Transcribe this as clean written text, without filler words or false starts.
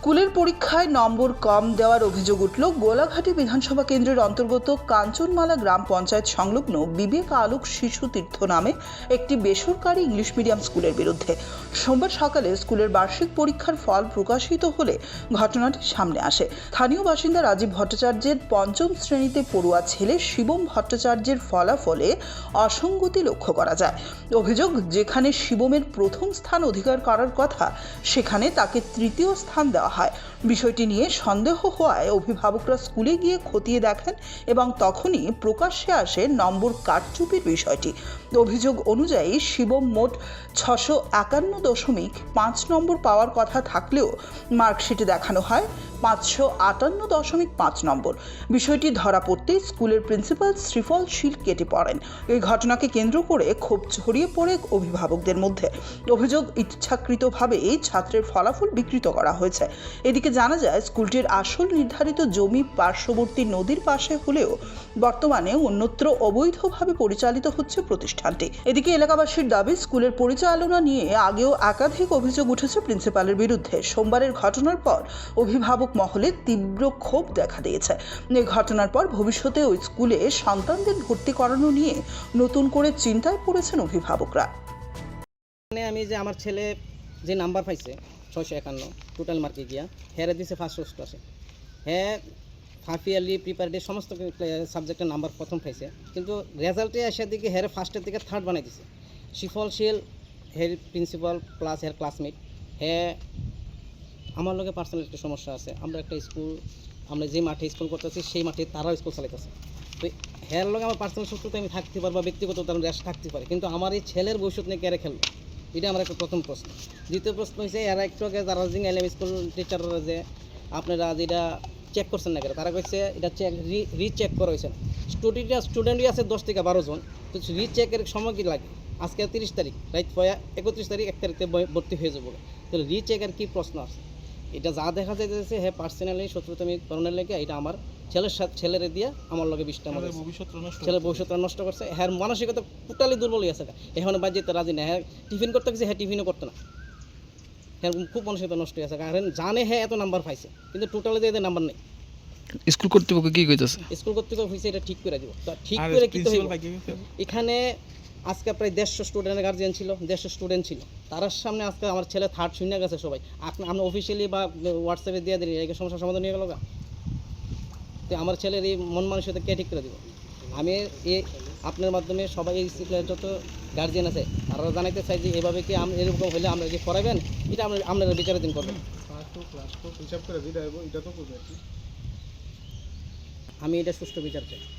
স্কুলের পরীক্ষায় নম্বর কম দেওয়ার অভিযোগ উঠল গোলাঘাটি বিধানসভা কেন্দ্রের অন্তর্গত কাঞ্চনমালা গ্রাম পঞ্চায়েত সংলগ্ন বিবেক আলোক শিশু তীর্থ নামে একটি বেসরকারি ইংলিশ মিডিয়াম স্কুলের বিরুদ্ধে। সোমবার সকালে স্কুলের বার্ষিক পরীক্ষার ফল প্রকাশিত হলে ঘটনাটি সামনে আসে। স্থানীয় বাসিন্দা রাজীব ভট্টাচার্যের পঞ্চম শ্রেণীতে পড়ুয়া ছেলে শিবম ভট্টাচার্যের ফলাফলে অসঙ্গতি লক্ষ্য করা যায়। অভিযোগ, যেখানে শিবমের প্রথম স্থান অধিকার করার কথা সেখানে তাকে তৃতীয় স্থান দেওয়া হয়। বিষয়টি নিয়ে সন্দেহ হওয়ায় অভিভাবকরা স্কুলে গিয়ে খতিয়ে দেখেন এবং তখনই প্রকাশ্যে আসে নম্বর কারচুপির বিষয়টি। অভিযোগ অনুযায়ী শিবম মোট 651.5 নম্বর পাওয়ার কথা থাকলেও মার্কশিটে দেখানো হয় 558.5 নম্বর। বিষয়টি ধরা পড়তেই স্কুলের প্রিন্সিপাল শ্রীফল শীল কেটে পড়েন। এই ঘটনাকে কেন্দ্র করে ক্ষোভ ছড়িয়ে পড়ে অভিভাবকদের মধ্যে। অভিযোগ, ইচ্ছাকৃতভাবে এই ছাত্রের ফলাফল বিকৃত করা হয়েছে। এদিকে জানা যায়, স্কুলটির আসল নির্ধারিত জমি পার্শ্ববর্তী নদীর পাশে হলেও বর্তমানে অন্যত্র অবৈধভাবে পরিচালিত হচ্ছে প্রতিষ্ঠানটি। এদিকে এলাকাবাসীর দাবি, স্কুলের পরিচালনা নিয়ে আগেও একাধিক অভিযোগ উঠেছে প্রিন্সিপালের বিরুদ্ধে। সোমবারের ঘটনার পর অভিভাবক মহলে তীব্র ক্ষোভ দেখা দিয়েছে। এই ঘটনার পর ভবিষ্যতে ওই স্কুলে সন্তানদের ভর্তি করানো নিয়ে নতুন করে চিন্তায় পড়েছেন অভিভাবকরা। আমি যে আমার ছেলে যে নাম্বার পাইছে 651 টোটাল মার্কে গিয়া হেরে দিছে ফার্স্ট ক্লাসে, হ্যাঁ হাফ ইয়ারলি প্রিপারেটরি সমস্ত সাবজেক্টের নাম্বার প্রথম পাইছে, কিন্তু রেজাল্টে আসার দিকে হেরে ফার্স্টের দিকে থার্ড বানাই দিছে। শিফল শীল হের প্রিন্সিপাল প্লাস হের ক্লাসমেট, হ্যাঁ আমার লগে পার্সোনাল একটা সমস্যা আছে। আমরা একটা স্কুল, আমরা যে মাঠে স্কুল করতেছি সেই মাঠে তারাও স্কুল চালাইতেছে। তো হের লগে আমার পার্সোনাল শত্রুতা আমি থাকতে পারি বা ব্যক্তিগত তারা রেশ থাকতে পারে, কিন্তু আমার এই ছেলের ভবিষ্যৎ নিয়ে কেড়ে খেলবে, এটা আমার একটা প্রথম প্রশ্ন। দ্বিতীয় প্রশ্ন হয়েছে, এরা একটু আগে যারা এলএম স্কুল টিচাররা যে আপনারা যেটা চেক করছেন না কেন, তারা কইছে এটা চেক রিচেক করা হয়েছে। স্টুডেন্টই আছে 10 থেকে 12 জন, তো রিচেকের সময় কি লাগে? আজকে 30 তারিখ, রাইট 31 তারিখ 1 তারিখে ভর্তি হয়ে যাবো, তাহলে রিচেকের কী প্রশ্ন আছে? এটা যা দেখা যাইতেছে হ্যাঁ পার্সোনালি শত্রুতা আমি করণের লেগে এটা আমার ছেলের সাথে ছেলেরে দিয়ে আমার লগে বিষটা আমার ছেলের ভবিষ্যৎ নষ্ট করছে। হ্যাঁ মানসিকতা টোটালি দুর্বল হয়ে আছে। এখন বাদ যেতে রাজি না, হ্যাঁ টিফিন করতে গেছে, হ্যাঁ টিফিনও করতো না, হ্যাঁ খুব মানসিকতা নষ্ট হয়ে আছে। কারণ জানে হ্যাঁ এত নাম্বার পাইছে, কিন্তু টোটালি যে নাম্বার নেই। স্কুল কর্তৃপক্ষ কি কইতেছে? স্কুল কর্তৃপক্ষ হয়েছে এটা ঠিক করে দিব, ঠিক করে কি এখানে আজকে প্রায় 150 স্টুডেন্টের গার্জিয়ান ছিল, 150 স্টুডেন্ট ছিল, তার সামনে আজকে আমার ছেলে থার্ড শূন্য গেছে। সবাই আমরা অফিসিয়ালি বা হোয়াটসঅ্যাপে দিয়ে দিই, এই সমস্যার সমাধান নিয়ে গেল গা। তো আমার ছেলের এই মন মানসিকতা কে ঠিক করে দিব? আমি এই আপনার মাধ্যমে সবাই এই স্কুলের যত গার্জিয়ান আছে তারা জানাইতে চাই যে এভাবে কি এরকম হলে আমরা যে করাবেন, এটা আপনারা বিচারাধীন করবেন। আমি এটা সুষ্ঠু বিচার চাই।